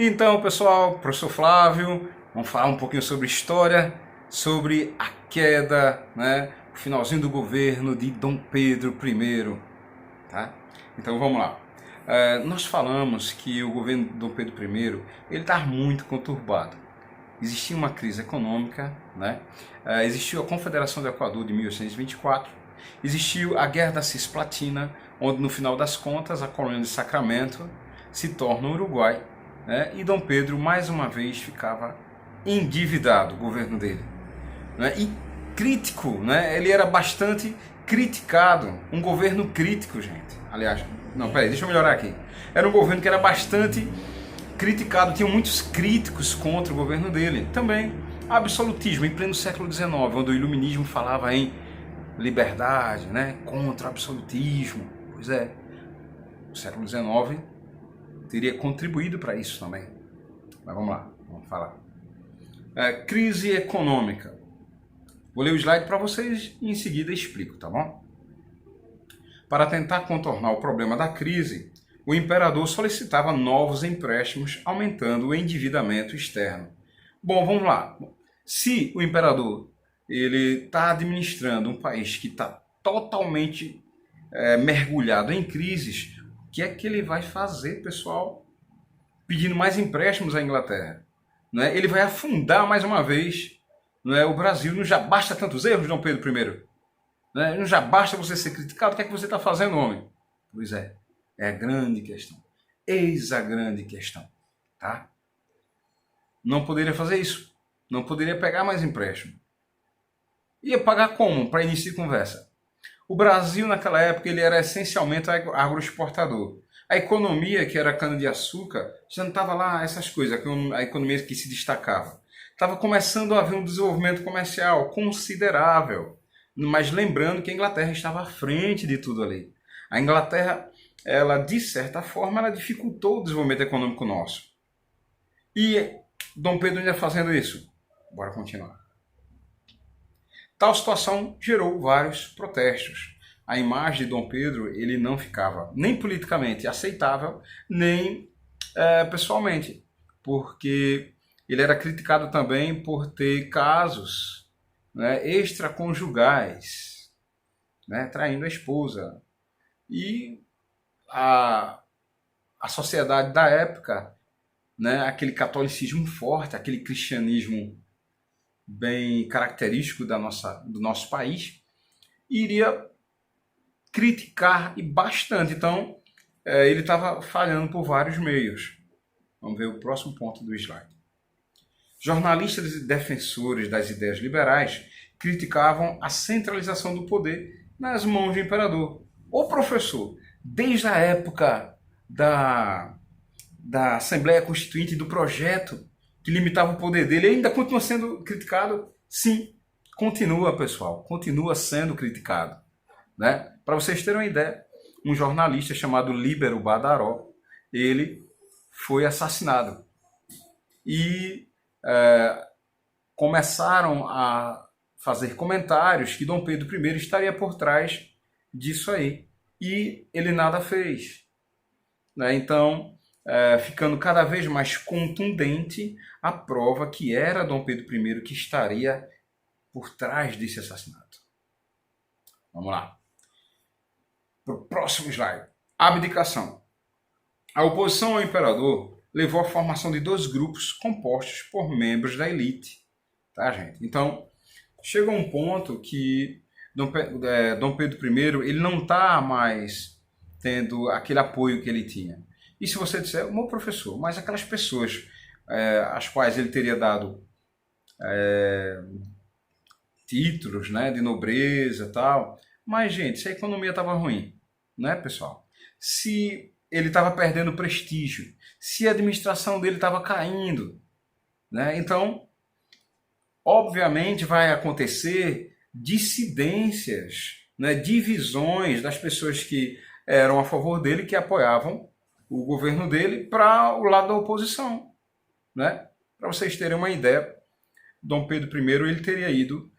Então, pessoal, professor Flávio, vamos falar um pouquinho sobre história, sobre a queda, né, o finalzinho do governo de Dom Pedro I, tá? Então, vamos lá. Nós falamos que o governo de Dom Pedro I, ele está muito conturbado. Existia uma crise econômica, né? Existiu a Confederação do Equador de 1824, existiu a Guerra da Cisplatina, onde no final das contas a colônia de Sacramento se torna o Uruguai, né? E Dom Pedro mais uma vez ficava endividado, o governo dele, né? E crítico, né? Ele era bastante criticado, um governo crítico, gente. Aliás, não, peraí, deixa eu melhorar aqui. Era um governo que era bastante criticado, tinha muitos críticos contra o governo dele. Também absolutismo em pleno século XIX, onde o iluminismo falava em liberdade, né, contra o absolutismo. Pois é, o século XIX teria contribuído para isso também. Mas vamos lá, vamos falar. Crise econômica. Vou ler o slide para vocês e em seguida explico, tá bom? Para tentar contornar o problema da crise, o imperador solicitava novos empréstimos, aumentando o endividamento externo. Bom, vamos lá. Se o imperador ele está administrando um país que está totalmente mergulhado em crises, o que é que ele vai fazer, pessoal? Pedindo mais empréstimos à Inglaterra. Não é? Ele vai afundar mais uma vez, não é? O Brasil. Não já basta tantos erros, Dom Pedro I? Não é? Não já basta você ser criticado? O que é que você está fazendo, homem? Pois é. É a grande questão. Eis a grande questão. Tá? Não poderia fazer isso. Não poderia pegar mais empréstimo. Ia pagar como? Para início de conversa. O Brasil, naquela época, ele era essencialmente agroexportador. A economia, que era cana-de-açúcar, já não estava lá essas coisas, a economia que se destacava. Estava começando a haver um desenvolvimento comercial considerável. Mas lembrando que a Inglaterra estava à frente de tudo ali. A Inglaterra, ela, de certa forma, ela dificultou o desenvolvimento econômico nosso. E Dom Pedro ainda fazendo isso. Bora continuar. Tal situação gerou vários protestos. A imagem de Dom Pedro ele não ficava nem politicamente aceitável, nem pessoalmente, porque ele era criticado também por ter casos, né, extraconjugais, né, traindo a esposa. E a sociedade da época, né, aquele catolicismo forte, aquele cristianismo bem característico do nosso país, iria criticar e bastante. Então, ele estava falhando por vários meios. Vamos ver o próximo ponto do slide. Jornalistas e defensores das ideias liberais criticavam a centralização do poder nas mãos do imperador. O professor, desde a época da Assembleia Constituinte, do projeto que limitava o poder dele, ainda continua sendo criticado? Sim, continua, pessoal, continua sendo criticado. Né? Para vocês terem uma ideia, um jornalista chamado Líbero Badaró, ele foi assassinado. E começaram a fazer comentários que Dom Pedro I estaria por trás disso aí. E ele nada fez. Né? Então, ficando cada vez mais contundente a prova que era Dom Pedro I que estaria por trás desse assassinato. Vamos lá. Para o próximo slide. Abdicação. A oposição ao imperador levou à formação de dois grupos compostos por membros da elite. Tá, gente? Então, chega um ponto que Dom Pedro I ele não está mais tendo aquele apoio que ele tinha. E se você disser, meu professor, mas aquelas pessoas às quais ele teria dado títulos, né, de nobreza e tal, mas, gente, se a economia estava ruim, né, pessoal? Se ele estava perdendo prestígio, se a administração dele estava caindo, né? Então, obviamente vai acontecer dissidências, né, divisões das pessoas que eram a favor dele, que apoiavam o governo dele, para o lado da oposição. Né? Para vocês terem uma ideia, Dom Pedro I ele teria ido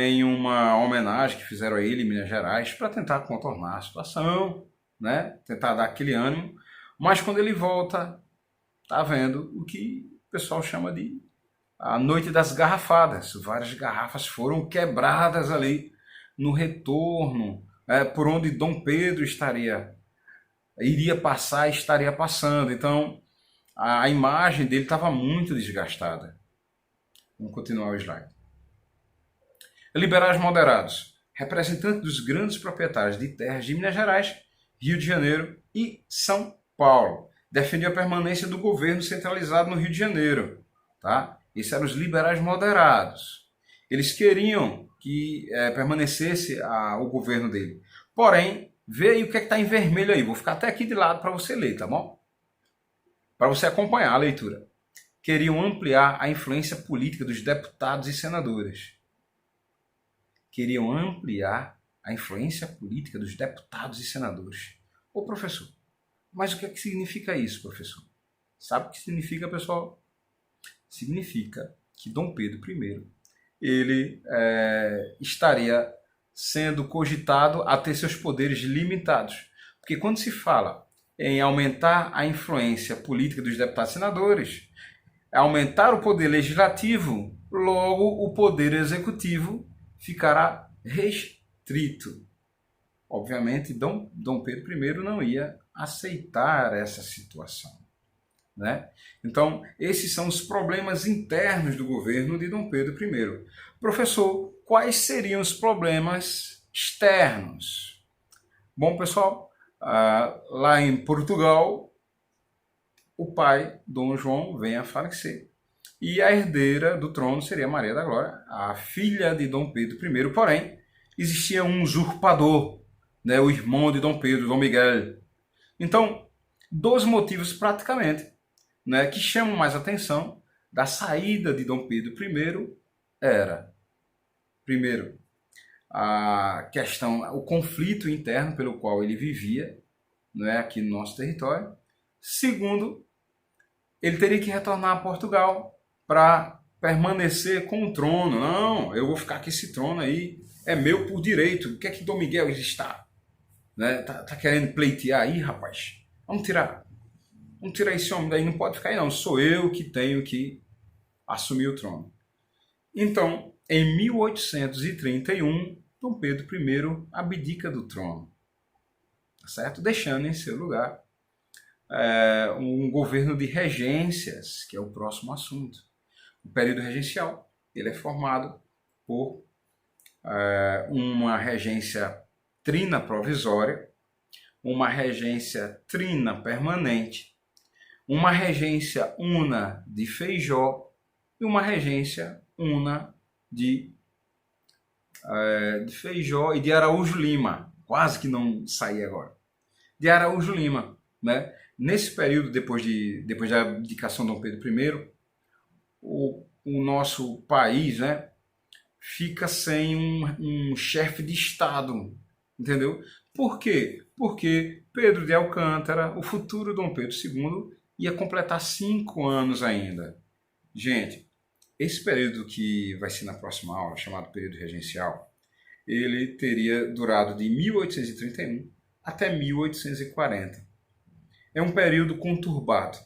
em uma homenagem que fizeram a ele em Minas Gerais para tentar contornar a situação, né? Tentar dar aquele ânimo, mas quando ele volta, está havendo o que o pessoal chama de a noite das garrafadas. Várias garrafas foram quebradas ali no retorno, por onde Dom Pedro iria passar e estaria passando. Então, a imagem dele estava muito desgastada. Vamos continuar o slide. Liberais moderados, representantes dos grandes proprietários de terras de Minas Gerais, Rio de Janeiro e São Paulo. Defendiam a permanência do governo centralizado no Rio de Janeiro. Tá? Esses eram os liberais moderados. Eles queriam que permanecesse o governo dele. Porém, vê aí o que está em vermelho aí. Vou ficar até aqui de lado para você ler, tá bom? Para você acompanhar a leitura. Queriam ampliar a influência política dos deputados e senadores. Queriam ampliar a influência política dos deputados e senadores. Ô professor, mas o que é que significa isso, professor? Sabe o que significa, pessoal? Significa que Dom Pedro I ele estaria sendo cogitado a ter seus poderes limitados. Porque quando se fala em aumentar a influência política dos deputados e senadores, aumentar o poder legislativo, logo o poder executivo ficará restrito. Obviamente, Dom Pedro I não ia aceitar essa situação. Né? Então, esses são os problemas internos do governo de Dom Pedro I. Professor, quais seriam os problemas externos? Bom, pessoal, lá em Portugal, o pai, Dom João, vem a falecer. E a herdeira do trono seria Maria da Glória, a filha de Dom Pedro I. Porém, existia um usurpador, né, o irmão de Dom Pedro, Dom Miguel. Então, dois motivos praticamente, né, que chamam mais atenção da saída de Dom Pedro I era, primeiro, a questão, o conflito interno pelo qual ele vivia, né, aqui no nosso território. Segundo, ele teria que retornar a Portugal para permanecer com o trono. Não, eu vou ficar com esse trono aí, é meu por direito. O que é que Dom Miguel está? Né? Tá querendo pleitear aí, rapaz? Vamos tirar esse homem daí, não pode ficar aí não. Sou eu que tenho que assumir o trono. Então, em 1831, Dom Pedro I abdica do trono, certo? Deixando em seu lugar um governo de regências, que é o próximo assunto. O período regencial ele é formado por uma regência trina provisória, uma regência trina permanente, uma regência una de Feijó e uma regência una de Feijó e de Araújo Lima. Quase que não saí agora. De Araújo Lima. Né? Nesse período, depois da abdicação de Dom Pedro I, o nosso país, né, fica sem um chefe de Estado. Entendeu? Por quê? Porque Pedro de Alcântara, o futuro Dom Pedro II, ia completar 5 anos ainda. Gente, esse período que vai ser na próxima aula, chamado período regencial, ele teria durado de 1831 até 1840. É um período conturbado.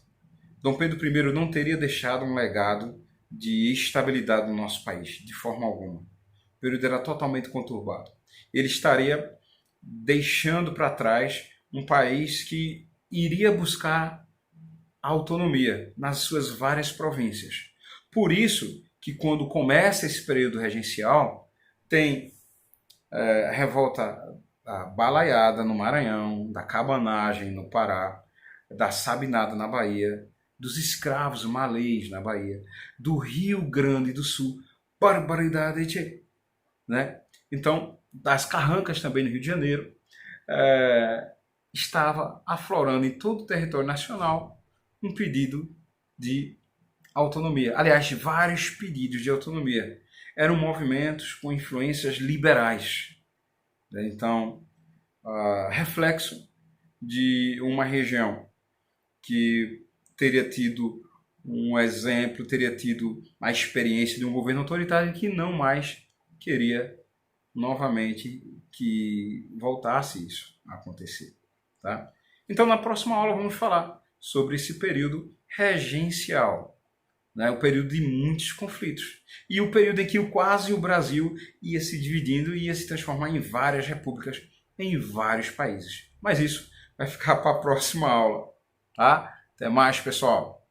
Dom Pedro I não teria deixado um legado de estabilidade no nosso país, de forma alguma. O período era totalmente conturbado. Ele estaria deixando para trás um país que iria buscar autonomia nas suas várias províncias. Por isso que quando começa esse período regencial, tem revolta balaiada no Maranhão, da cabanagem no Pará, da sabinada na Bahia, dos escravos malês na Bahia, do Rio Grande do Sul, barbaridade, né? Então, das carrancas também no Rio de Janeiro, estava aflorando em todo o território nacional um pedido de autonomia. Aliás, vários pedidos de autonomia. Eram movimentos com influências liberais. Então, reflexo de uma região que teria tido um exemplo, teria tido a experiência de um governo autoritário que não mais queria novamente que voltasse isso a acontecer. Tá? Então, na próxima aula, vamos falar sobre esse período regencial, né? O período de muitos conflitos. E o período em que quase o Brasil ia se dividindo e ia se transformar em várias repúblicas em vários países. Mas isso vai ficar para a próxima aula, tá? Até mais, pessoal!